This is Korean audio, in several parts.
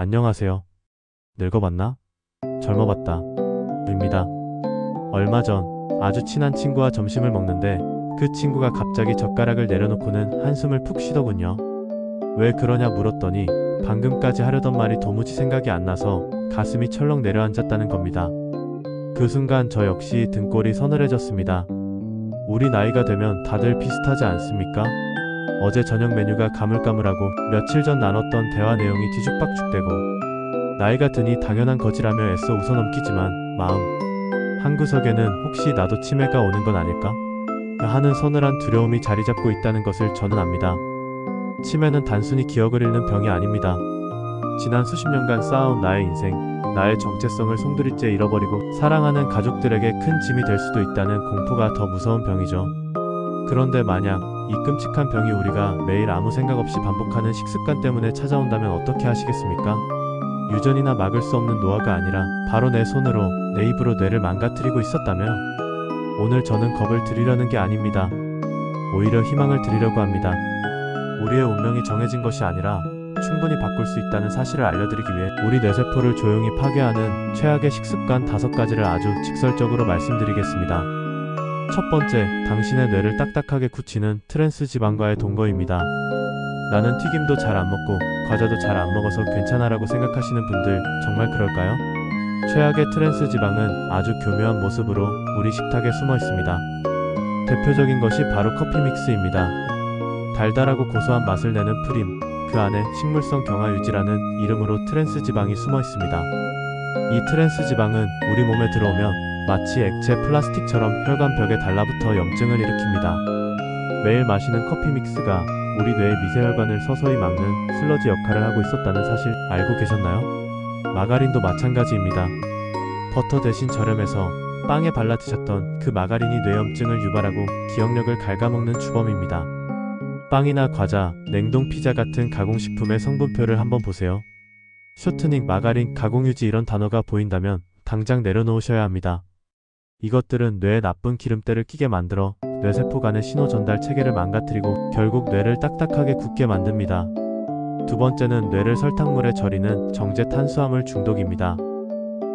안녕하세요. 늙어봤나? 젊어봤다. 입니다. 얼마 전 아주 친한 친구와 점심을 먹는데 그 친구가 갑자기 젓가락을 내려놓고는 한숨을 푹 쉬더군요. 왜 그러냐 물었더니 방금까지 하려던 말이 도무지 생각이 안 나서 가슴이 철렁 내려앉았다는 겁니다. 그 순간 저 역시 등골이 서늘해졌습니다. 우리 나이가 되면 다들 비슷하지 않습니까? 어제 저녁 메뉴가 가물가물하고 며칠 전 나눴던 대화 내용이 뒤죽박죽되고 나이가 드니 당연한 거지라며 애써 웃어넘기지만 마음 한구석에는 혹시 나도 치매가 오는 건 아닐까? 하는 서늘한 두려움이 자리 잡고 있다는 것을 저는 압니다. 치매는 단순히 기억을 잃는 병이 아닙니다. 지난 수십 년간 쌓아온 나의 인생, 나의 정체성을 송두리째 잃어버리고 사랑하는 가족들에게 큰 짐이 될 수도 있다는 공포가 더 무서운 병이죠. 그런데 만약 이 끔찍한 병이 우리가 매일 아무 생각 없이 반복하는 식습관 때문에 찾아온다면 어떻게 하시겠습니까? 유전이나 막을 수 없는 노화가 아니라 바로 내 손으로, 내 입으로 뇌를 망가뜨리고 있었다면 오늘 저는 겁을 드리려는 게 아닙니다. 오히려 희망을 드리려고 합니다. 우리의 운명이 정해진 것이 아니라 충분히 바꿀 수 있다는 사실을 알려드리기 위해 우리 뇌세포를 조용히 파괴하는 최악의 식습관 5가지를 아주 직설적으로 말씀드리겠습니다. 첫 번째, 당신의 뇌를 딱딱하게 굳히는 트랜스 지방과의 동거입니다. 나는 튀김도 잘 안 먹고 과자도 잘 안 먹어서 괜찮아라고 생각하시는 분들 정말 그럴까요? 최악의 트랜스 지방은 아주 교묘한 모습으로 우리 식탁에 숨어 있습니다. 대표적인 것이 바로 커피 믹스입니다. 달달하고 고소한 맛을 내는 프림, 그 안에 식물성 경화유지라는 이름으로 트랜스 지방이 숨어 있습니다. 이 트랜스 지방은 우리 몸에 들어오면 마치 액체 플라스틱처럼 혈관 벽에 달라붙어 염증을 일으킵니다. 매일 마시는 커피 믹스가 우리 뇌의 미세혈관을 서서히 막는 슬러지 역할을 하고 있었다는 사실 알고 계셨나요? 마가린도 마찬가지입니다. 버터 대신 저렴해서 빵에 발라 드셨던 그 마가린이 뇌염증을 유발하고 기억력을 갉아먹는 주범입니다. 빵이나 과자, 냉동 피자 같은 가공식품의 성분표를 한번 보세요. 쇼트닝, 마가린, 가공유지 이런 단어가 보인다면 당장 내려놓으셔야 합니다. 이것들은 뇌에 나쁜 기름때를 끼게 만들어 뇌세포 간의 신호 전달 체계를 망가뜨리고 결국 뇌를 딱딱하게 굳게 만듭니다. 두 번째는 뇌를 설탕물에 절이는 정제 탄수화물 중독입니다.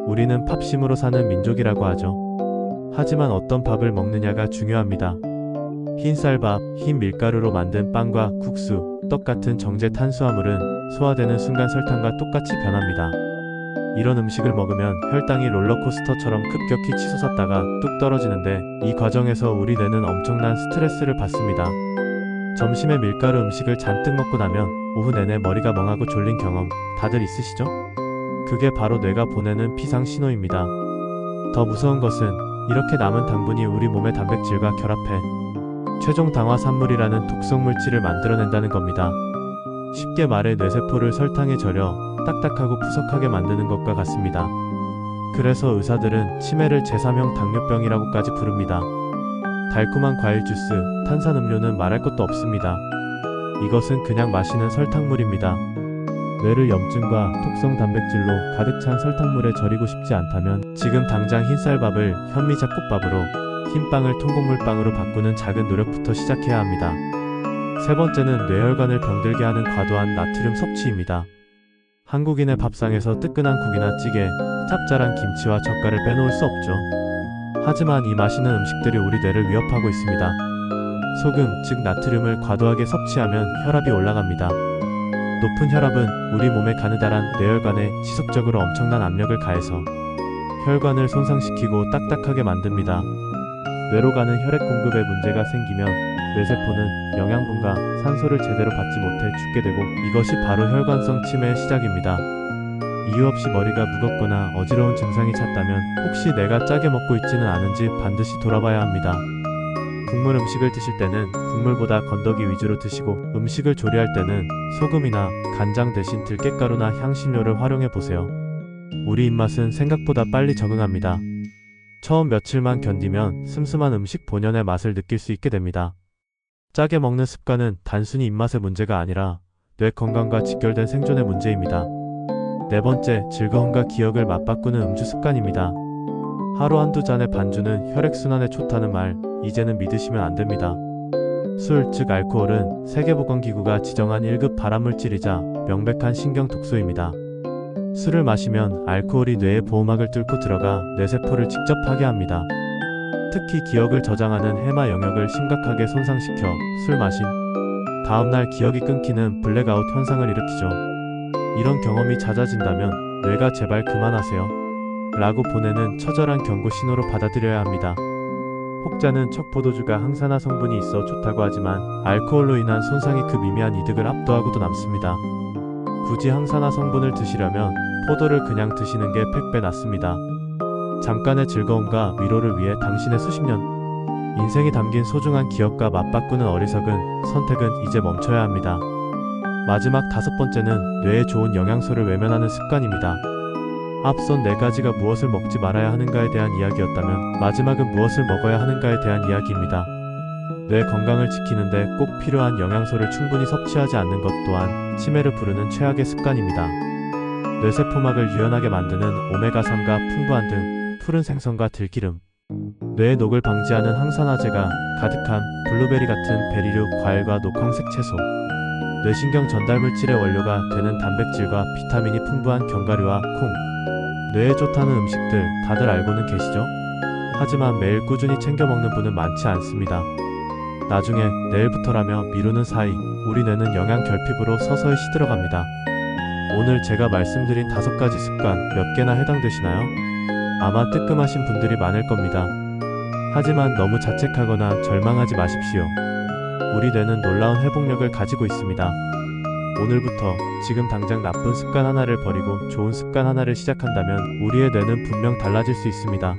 우리는 팝심으로 사는 민족이라고 하죠. 하지만 어떤 밥을 먹느냐가 중요합니다. 흰쌀밥, 흰 밀가루로 만든 빵과 국수, 떡 같은 정제 탄수화물은 소화되는 순간 설탕과 똑같이 변합니다. 이런 음식을 먹으면 혈당이 롤러코스터처럼 급격히 치솟았다가 뚝 떨어지는데 이 과정에서 우리 뇌는 엄청난 스트레스를 받습니다. 점심에 밀가루 음식을 잔뜩 먹고 나면 오후 내내 머리가 멍하고 졸린 경험 다들 있으시죠? 그게 바로 뇌가 보내는 비상 신호입니다. 더 무서운 것은 이렇게 남은 당분이 우리 몸의 단백질과 결합해 최종 당화산물이라는 독성 물질을 만들어낸다는 겁니다. 쉽게 말해 뇌세포를 설탕에 절여 딱딱하고 푸석하게 만드는 것과 같습니다. 그래서 의사들은 치매를 제3형 당뇨병이라고까지 부릅니다. 달콤한 과일 주스, 탄산음료는 말할 것도 없습니다. 이것은 그냥 마시는 설탕물입니다. 뇌를 염증과 독성 단백질로 가득 찬 설탕물에 절이고 싶지 않다면 지금 당장 흰쌀밥을 현미잡곡밥으로, 흰빵을 통곡물빵으로 바꾸는 작은 노력부터 시작해야 합니다. 세 번째는 뇌혈관을 병들게 하는 과도한 나트륨 섭취입니다. 한국인의 밥상에서 뜨끈한 국이나 찌개, 짭짤한 김치와 젓갈을 빼놓을 수 없죠. 하지만 이 맛있는 음식들이 우리 뇌를 위협하고 있습니다. 소금, 즉 나트륨을 과도하게 섭취하면 혈압이 올라갑니다. 높은 혈압은 우리 몸의 가느다란 뇌혈관에 지속적으로 엄청난 압력을 가해서 혈관을 손상시키고 딱딱하게 만듭니다. 뇌로 가는 혈액 공급에 문제가 생기면 뇌세포는 영양분과 산소를 제대로 받지 못해 죽게 되고 이것이 바로 혈관성 치매의 시작입니다. 이유 없이 머리가 무겁거나 어지러운 증상이 찼다면 혹시 내가 짜게 먹고 있지는 않은지 반드시 돌아봐야 합니다. 국물 음식을 드실 때는 국물보다 건더기 위주로 드시고 음식을 조리할 때는 소금이나 간장 대신 들깨가루나 향신료를 활용해 보세요. 우리 입맛은 생각보다 빨리 적응합니다. 처음 며칠만 견디면 슴슴한 음식 본연의 맛을 느낄 수 있게 됩니다. 짜게 먹는 습관은 단순히 입맛의 문제가 아니라 뇌 건강과 직결된 생존의 문제입니다. 네 번째, 즐거움과 기억을 맞바꾸는 음주 습관입니다. 하루 한두 잔의 반주는 혈액순환에 좋다는 말, 이제는 믿으시면 안 됩니다. 술, 즉 알코올은 세계보건기구가 지정한 1급 발암물질이자 명백한 신경 독소입니다. 술을 마시면 알코올이 뇌의 보호막을 뚫고 들어가 뇌세포를 직접 파괴합니다. 특히 기억을 저장하는 해마 영역을 심각하게 손상시켜 술 마신 다음날 기억이 끊기는 블랙아웃 현상을 일으키죠. 이런 경험이 잦아진다면 뇌가 제발 그만하세요 라고 보내는 처절한 경고 신호로 받아들여야 합니다. 혹자는 척포도주가 항산화 성분이 있어 좋다고 하지만 알코올로 인한 손상이 그 미미한 이득을 압도하고도 남습니다. 굳이 항산화 성분을 드시려면 포도를 그냥 드시는 게 100배 낫습니다. 잠깐의 즐거움과 위로를 위해 당신의 수십 년 인생이 담긴 소중한 기억과 맞바꾸는 어리석은 선택은 이제 멈춰야 합니다. 마지막 5번째는 뇌에 좋은 영양소를 외면하는 습관입니다. 앞선 4가지가 무엇을 먹지 말아야 하는가에 대한 이야기였다면 마지막은 무엇을 먹어야 하는가에 대한 이야기입니다. 뇌 건강을 지키는데 꼭 필요한 영양소를 충분히 섭취하지 않는 것 또한 치매를 부르는 최악의 습관입니다. 뇌세포막을 유연하게 만드는 오메가3가 풍부한 등 푸른 생선과 들기름, 뇌의 녹을 방지하는 항산화제가 가득한 블루베리 같은 베리류 과일과 녹황색 채소, 뇌신경 전달 물질의 원료가 되는 단백질과 비타민이 풍부한 견과류와 콩, 뇌에 좋다는 음식들 다들 알고는 계시죠? 하지만 매일 꾸준히 챙겨 먹는 분은 많지 않습니다. 나중에 내일부터라며 미루는 사이 우리 뇌는 영양 결핍으로 서서히 시들어갑니다. 오늘 제가 말씀드린 5가지 습관 몇 개나 해당되시나요? 아마 뜨끔하신 분들이 많을 겁니다. 하지만 너무 자책하거나 절망하지 마십시오. 우리 뇌는 놀라운 회복력을 가지고 있습니다. 오늘부터 지금 당장 나쁜 습관 하나를 버리고 좋은 습관 하나를 시작한다면 우리의 뇌는 분명 달라질 수 있습니다.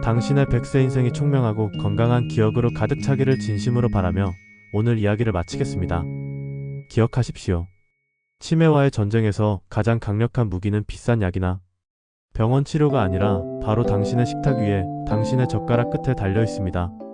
당신의 100세 인생이 총명하고 건강한 기억으로 가득 차기를 진심으로 바라며 오늘 이야기를 마치겠습니다. 기억하십시오. 치매와의 전쟁에서 가장 강력한 무기는 비싼 약이나 병원 치료가 아니라 바로 당신의 식탁 위에 당신의 젓가락 끝에 달려 있습니다.